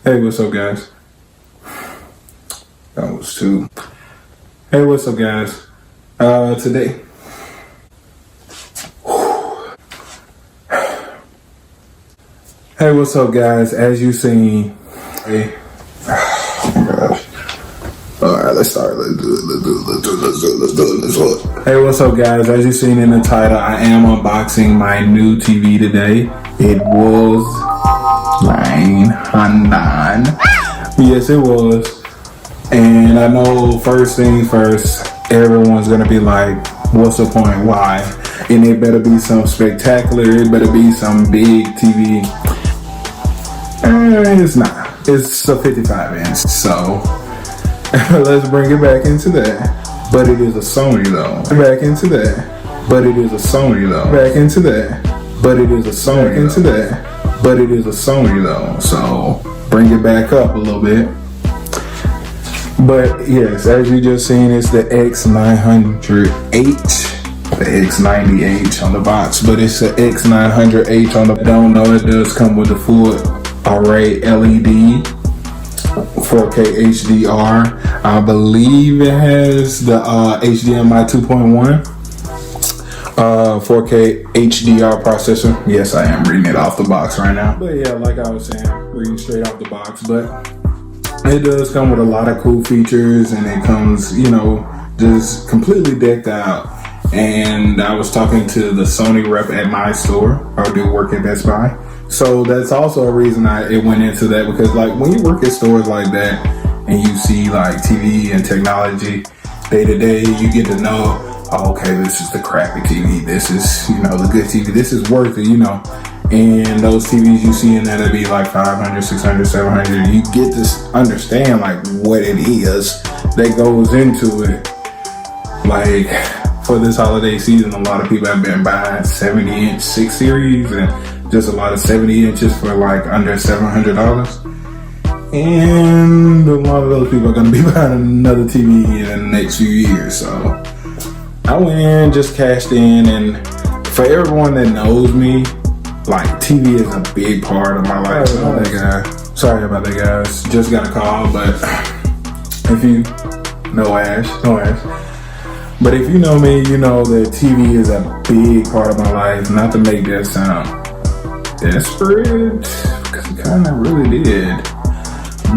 Hey, what's up, guys? That was two. Hey, what's up, guys? Today. Hey, what's up, guys? As you seen, hey, oh my gosh. All right, let's start. Let's do it. Hey, what's up, guys? As you seen in the title, I am unboxing my new TV today. It was $900. Yes, it was. And I know first things first, everyone's gonna be like, what's the point? Why? And it better be some spectacular, it better be some big TV. It's not. It's a 55 inch, so let's bring it back into that. But it is a Sony though. Back into that. But it is a Sony though. Back into that. But it is a Sony into that. But it is a Sony though. So bring it back up a little bit. But yes, as you just seen, it's the X900h. The X90h on the box, but it's the X900h on the. Don't know, it does come with the full array LED, 4K HDR. I believe it has the HDMI 2.1, 4K HDR processor. Yes, I am reading it off the box right now. But yeah, like I was saying, reading straight off the box. But it does come with a lot of cool features, and it comes, you know, just completely decked out. And I was talking to the Sony rep at my store. I do work at Best Buy. So that's also a reason it went into that, because like when you work at stores like that and you see like TV and technology day to day, you get to know, oh, okay, this is the crappy TV. This is, you know, the good TV. This is worth it, you know. And those TVs you see in there, that'd be like 500, 600, 700. You get to understand like what it is that goes into it. Like, for this holiday season, a lot of people have been buying 70-inch 6 series and just a lot of 70 inches for like under $700. And a lot of those people are going to be buying another TV in the next few years. So I went in, just cashed in, and for everyone that knows me, like TV is a big part of my life. Sorry about that, guys. Just got a call, but if you no ash. But if you know me, you know that TV is a big part of my life. Not to make that sound desperate, because it kind of really did.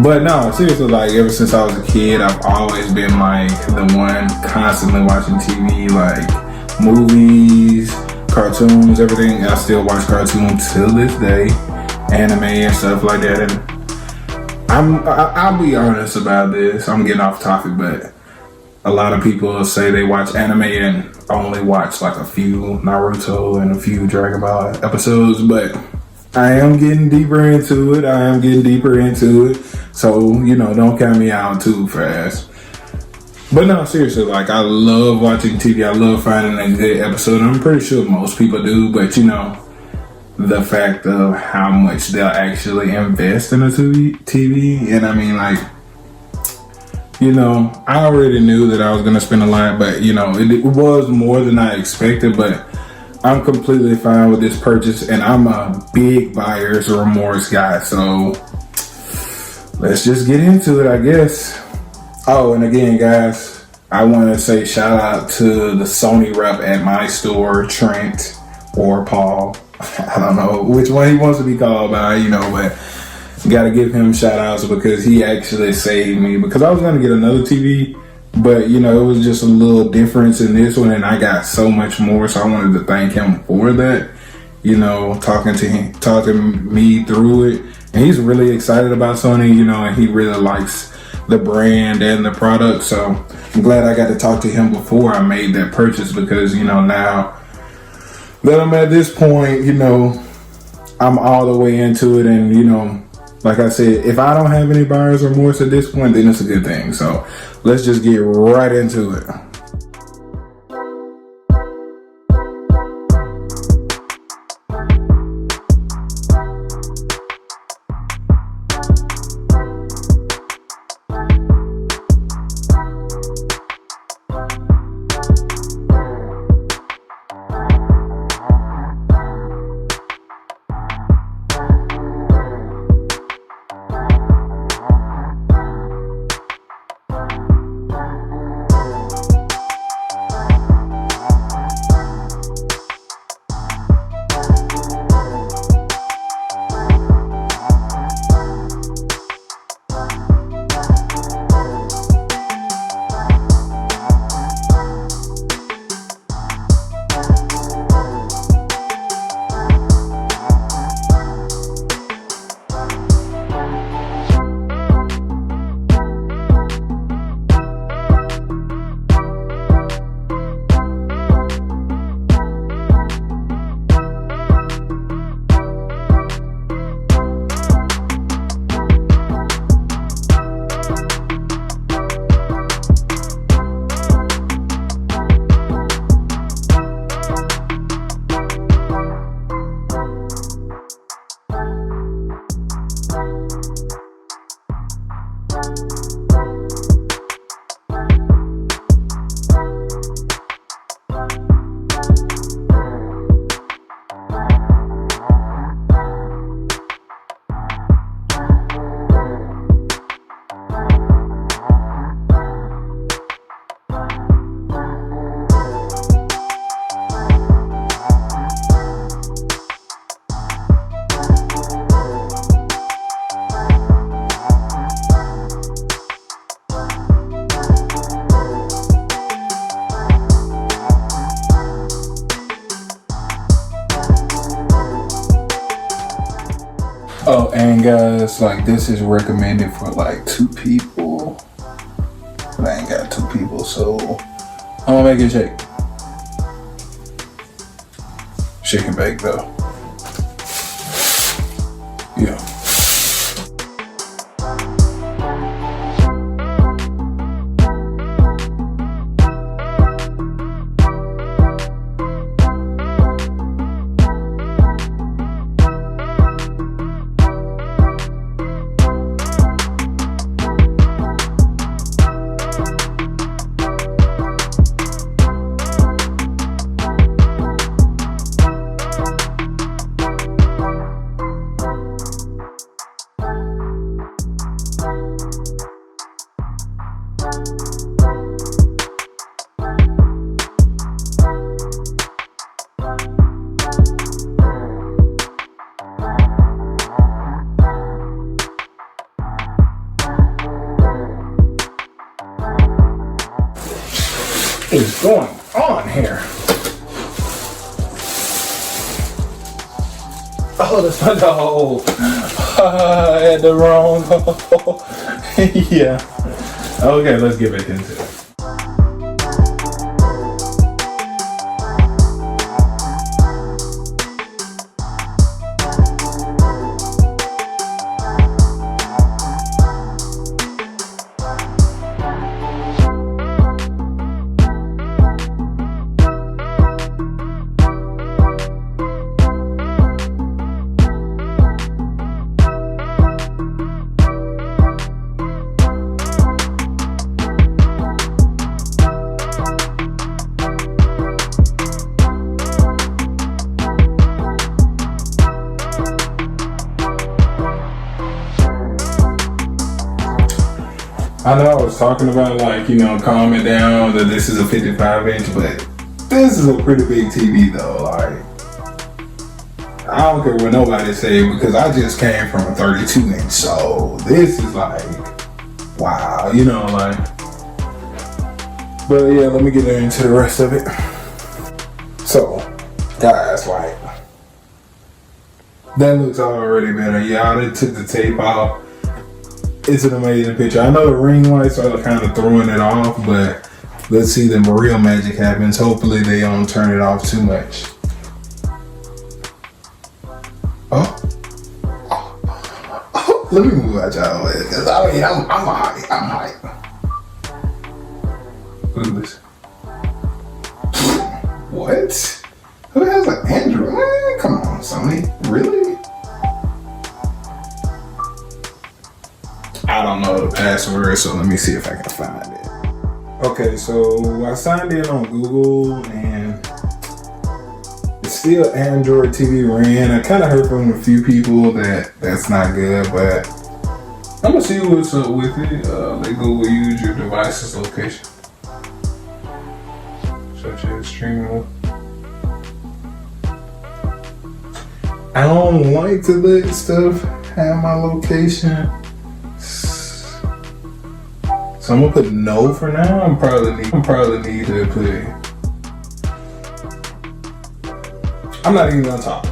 But no, seriously, like ever since I was a kid, I've always been like the one constantly watching TV, like movies, cartoons, everything. I still watch cartoons till this day, anime and stuff like that. And I'll be honest about this. I'm getting off topic, but a lot of people say they watch anime and only watch like a few Naruto and a few Dragon Ball episodes, but I am getting deeper into it. So, you know, don't count me out too fast. But no, seriously, like I love watching TV. I love finding a good episode. I'm pretty sure most people do, but you know, the fact of how much they'll actually invest in a TV. And I mean, like, you know, I already knew that I was going to spend a lot, but you know, it was more than I expected, but I'm completely fine with this purchase, and I'm a big buyer's remorse guy, so let's just get into it, I guess. Oh, and again, guys, I want to say shout out to the Sony rep at my store, Trent or Paul. I don't know which one he wants to be called by, you know, but gotta give him shout outs because he actually saved me, because I was going to get another TV, but you know, it was just a little difference in this one, and I got so much more, so I wanted to thank him for that, you know, talking me through it. And he's really excited about Sony, you know, and he really likes the brand and the product, so I'm glad I got to talk to him before I made that purchase, because you know, now that I'm at this point, you know, I'm all the way into it, and you know, like I said, if I don't have any buyer's remorse at this point, then it's a good thing. So let's just get right into it. guys, like this is recommended for like 2 people. But I ain't got 2 people, so I'm gonna make it shake. Shake and bake though. Yeah. What is going on here? Oh, that's my dog. I had the wrong dog. Yeah. Okay, let's get back into it. I know I was talking about like, you know, calming down that this is a 55-inch, but this is a pretty big TV though. Like, I don't care what nobody say because I just came from a 32-inch, so this is like, wow, you know, like. But yeah, let me get into the rest of it. So, guys, like, that looks already better. Yeah, I took the tape off. It's an amazing picture. I know the ring lights are kind of throwing it off, but let's see the real magic happens. Hopefully they don't turn it off too much. Oh, let me move out y'all way, because I mean, I'm hype. Look at this. What? Who has an Android? Man, come on, Sony. Really? I don't know the password, so let me see if I can find it. Okay, so I signed in on Google and it's still Android TV ran. I kind of heard from a few people that that's not good, but I'm gonna see what's up with it. They Google use your device's location, such as streaming. I don't like to let stuff have my location. So I'm gonna put no for now. I'm probably need to put. I'm not even gonna talk.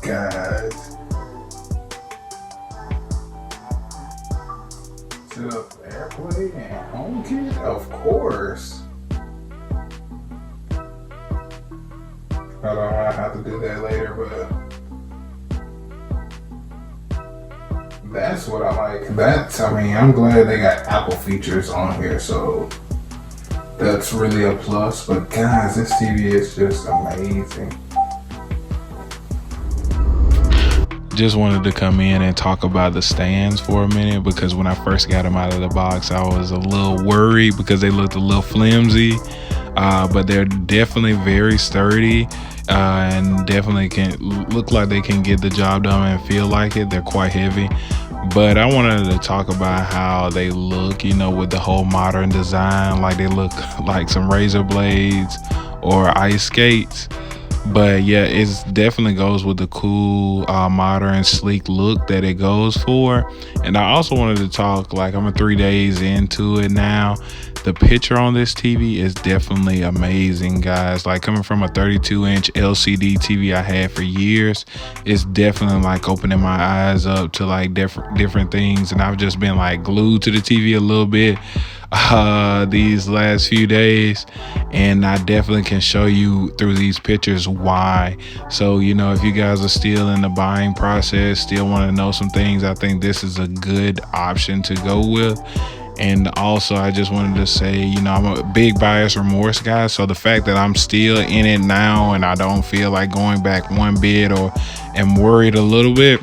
Guys, set up AirPlay and HomeKit, of course. I don't know how to do that later, but that's what I like. I'm glad they got Apple features on here, so that's really a plus. But guys, this TV is just amazing. just wanted to come in and talk about the stands for a minute, because when I first got them out of the box, I was a little worried because they looked a little flimsy, but they're definitely very sturdy, and definitely can look like they can get the job done and feel like it. They're quite heavy. But I wanted to talk about how they look, with the whole modern design. Like, they look like some razor blades or ice skates. But yeah, it definitely goes with the cool, modern, sleek look that it goes for. And I also wanted to talk, like, I'm 3 days into it now. The picture on this TV is definitely amazing, guys. Like, coming from a 32-inch LCD TV I had for years, it's definitely like opening my eyes up to like different things. And I've just been like glued to the TV a little bit these last few days, and I definitely can show you through these pictures why. So if you guys are still in the buying process, still want to know some things, I think this is a good option to go with. And also, I just wanted to say, I'm a big buyer's remorse guy. So the fact that I'm still in it now and I don't feel like going back one bit or am worried a little bit,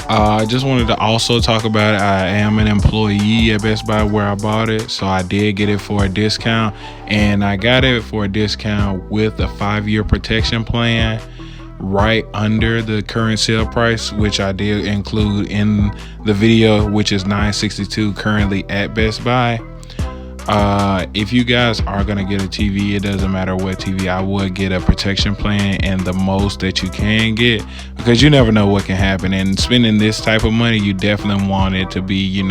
I just wanted to also talk about it. I am an employee at Best Buy where I bought it, so I did get it for a discount, and I got it for a discount with a 5-year protection plan right under the current sale price, which I did include in the video, which is $962 currently at Best Buy. If you guys are gonna get a TV, it doesn't matter what TV, I would get a protection plan, and the most that you can get, because you never know what can happen. And spending this type of money, you definitely want it to be,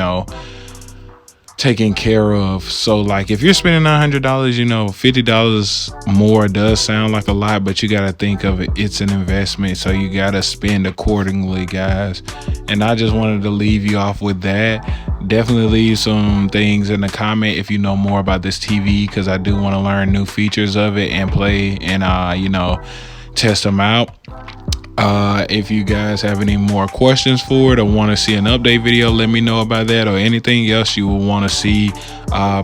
taken care of. So like, if you're spending $900, $50 more does sound like a lot, but you got to think of it, it's an investment, so you got to spend accordingly, guys. And I just wanted to leave you off with that. Definitely leave some things in the comment if you know more about this TV, because I do want to learn new features of it and play and test them out. If you guys have any more questions for it or want to see an update video, let me know about that, or anything else you will want to see.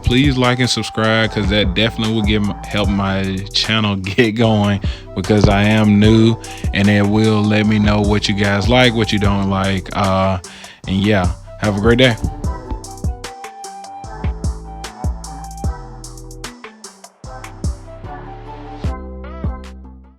Please like and subscribe, because that definitely will help my channel get going, because I am new, and it will let me know what you guys like, what you don't like. And yeah, have a great day.